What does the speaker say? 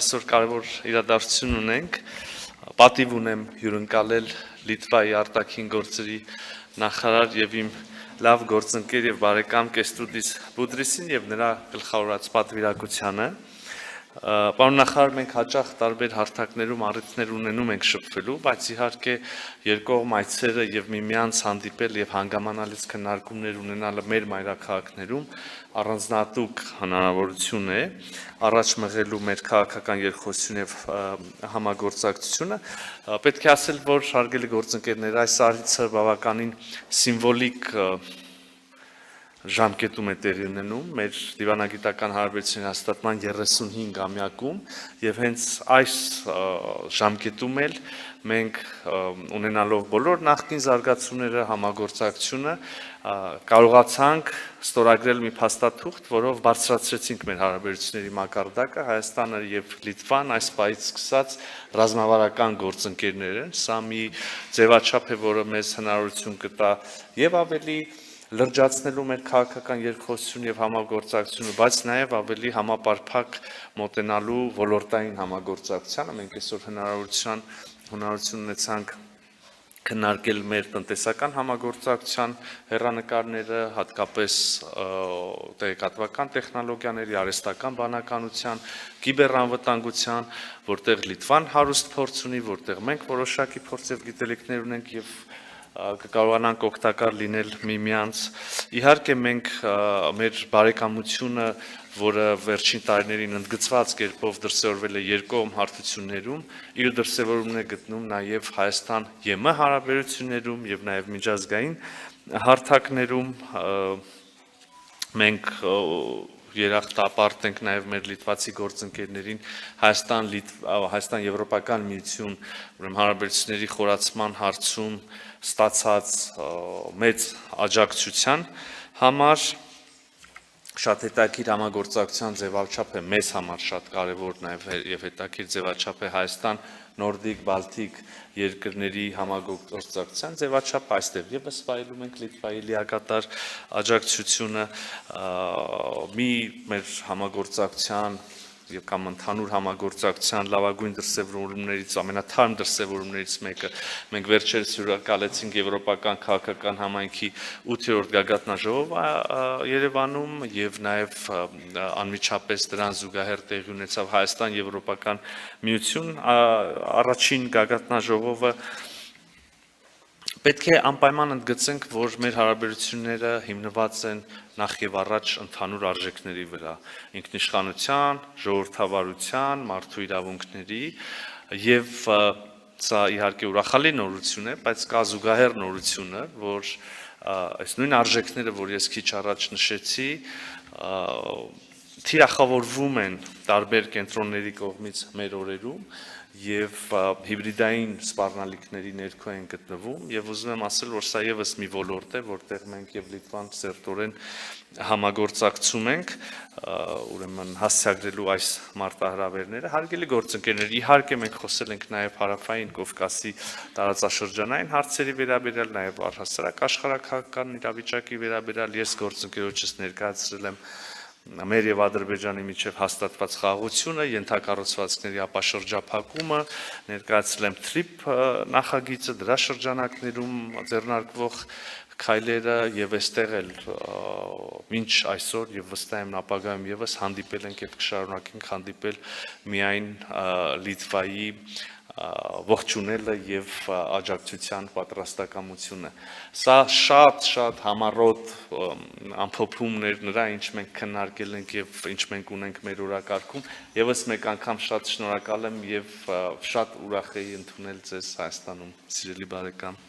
այսօր կարևոր իրադարձություն ունենք, պատիվ ունեմ հյուրընկալել Լիտվայի արտաքին գործերի նախարար եւ իմ լավ գործընկեր եւ բարեկամ Կեստուդիս Բուդրիսին եւ նրա գլխավորած պատվիրակությանը։ Պարոն նախարար, մենք հաճախ տարբեր հարթակներում առիթներ ունենում ենք շփվելու, բայց իհարկե երկկողմ այցերը եւ միմյանց հանդիպել եւ հանգամանալից քննարկումներ ունենալը մեր մայրաքաղաքներում առանձնահատուկ հնարավորություն է, առաջ մղելու մեր քաղաքական երկխոսություն եւ համագործակցությունը։ Պետք է ասել, որ հարգելի գործընկերներ, այս առիթը բավականին սիմվոլիկ ժամկետում է տեղի ունենում մեր դիվանագիտական հարաբերությունների հաստատման 35-ամյակում եւ հենց այս ժամկետում էլ մենք ունենալով բոլոր նախկին զարգացումները, համագործակցությունը կարողացանք ստորագրել մի փաստաթուղթ, որով բարձրացրեցինք մեր հարաբերությունների մակարդակը Հայաստանը եւ Լիտվան այս պահից սկսած ռազմավարական գործընկերներ են։ Սա մի ձևաչափ է, որը մեզ հնարավորություն կտա եւ ավելի լրջացնելու մեր քաղաքական երկխոսություն եւ համագործակցությունը, բայց նաեւ ավելի համապարփակ մոտենալու ոլորտային համագործակցությանը։ Մենք այսօր հնարավորություն ունեցանք քննարկել մեր տնտեսական համագործակցության հեռանկարները, հատկապես տեղեկատվական տեխնոլոգիաների, արհեստական բանականության, կիբերանվտանգության, որտեղ Լիտվան հարուստ փորձ ունի, որտեղ մենք որոշակի փորձ եւ գիտելիքներ ունենք եւ կկարողանանք օգտակար լինել միմյանց։ Իհարկե մենք մեր բարեկամությունը, որը վերջին տարիներին ընդգծված կերպով դրսևորվել է երկկողմ հարթություններում, իր դրսևորումն է գտնում նաև Հայաստան-ԵՄ հարաբերություններում եւ նաև միջազգային հարթակներում։ Մենք երախտապարտ ենք նաև մեր լիտվացի գործընկերներին Հայաստան-Եվրոպական միություն, ուրեմն հարաբերությունների խորացման հարցում ստացած մեծ աջակցության համար շատ հետաքրքիր համագործակցության ձևաչափ է մեզ համար շատ կարևոր նաև եւ հետաքրքիր ձևաչափ է Հայաստան նորդիկ բալտիկ երկրների համագործակցության ձևաչափ այստեղ եւս վայելում ենք Լիտվայի լիակատար աջակցությունը մի մեր համագործակցության եւ կամ ընդհանուր համագործակցության լավագույն դրսեւորումներից ամենաթարմ դրսեւորումներից մեկը մենք վերջերս հյուրընկալեցինք Եվրոպական քաղաքական համայնքի 8-րդ գագաթնաժողովը Երևանում եւ նաեւ անմիջապես դրան զուգահեռ տեղի ունեցավ Հայաստան-Եվրոպական միություն առաջին գագաթնաժողովը Պետք է անպայման ընդգծենք, որ մեր հարաբերությունները հիմնված են նախ եւ առաջ ընդհանուր արժեքների վրա՝ ինքնիշխանության, ժողովրդավարության, մարդու իրավունքների եւ սա իհարկե ուրախալի նորություն է, բայց կա զուգահեռ նորությունը, որ այս նույն արժեքները, որ ես քիչ առաջ նշեցի, թիրախավորվում են տարբեր կենտրոնների կողմից մեր օրերում եւ հիբրիդային սպառնալիքների ներքո են գտնվում եւ ուզում եմ ասել, որ սա եւս մի ոլորտ է, որտեղ մենք եւ Լիտվան սերտորեն համագործակցում ենք, ուրեմն հասցեագրելու այս մարտահրավերները։ Հարգելի գործընկերներ, իհարկե մենք խոսել ենք նաեւ Հարավային Կովկասի տարածաշրջանային հարցերի վերաբերյալ, նաեւ առհասարակ աշխարհակաղակական իրավիճակի վերաբերյալ ես գործընկերոջս ներկայացրել եմ մեր եւ Ադրբեջանի միջև հաստատված խաղաղությունը, ենթակառուցվածքների ապաշրջափակումը, ներկայացրել եմ TRIP նախագիծը, դրա շրջանակներում ձեռնարկվող քայլերը եւ այստեղ էլ մինչ այսօր եւ վստահ եմ ապագայում եւս հանդիպել ենք եւ կշարունակենք հանդիպել միայն Լիտվայի ողջունելը եւ աջակցության պատրաստակամությունը։ Սա շատ համառոտ ամփոփումներ նրա, ինչ մենք քննարկել ենք եւ ինչ մենք ունենք մեր օրակարգում։ Եվս մեկ անգամ շատ շնորհակալ եմ եւ շատ ուրախ եի ընդունել ձեզ Հայաստանում, սիրելի բարեկամ։